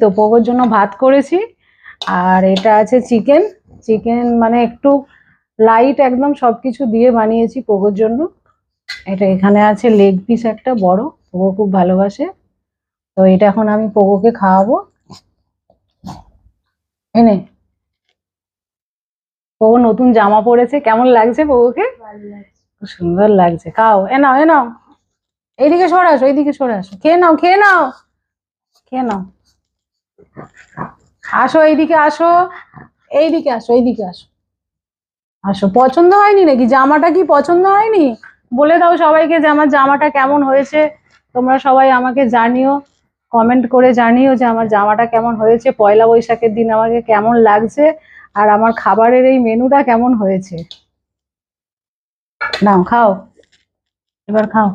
তো পোগোর জন্য ভাত করেছি, আর এটা আছে চিকেন। চিকেন মানে একটু লাইট একদম সবকিছু দিয়ে বানিয়েছি পোগোর জন্য। এটা এখানে আছে লেগ পিস একটা বড়, পোগো খুব ভালোবাসে। তো এটা এখন আমি পোগোকে খাওয়াবো। এনে পোগো নতুন জামা পরেছে, কেমন লাগছে পোগোকে? খুব সুন্দর লাগছে। খাও, এ নাও এ নাও, এইদিকে সরে আসো, এইদিকে সরে আসো, খেয়ে নাও খেয়ে নাও খেয়ে নাও। আসো এইদিকে আসো, এইদিকে আসো, এইদিকে আসো, আসো। পছন্দ হয়নি নাকি জামাটা? কি পছন্দ হয়নি? বলে দাও সবাইকে যে আমার জামাটা কেমন হয়েছে। তোমরা সবাই আমাকে জানিও, কমেন্ট করে জানিও যে আমার জামাটা কেমন হয়েছে, পয়লা বৈশাখের দিন আমাকে কেমন লাগছে, আর আমার খাবারের এই মেনুটা কেমন হয়েছে। নাও খাও, এবার খাও।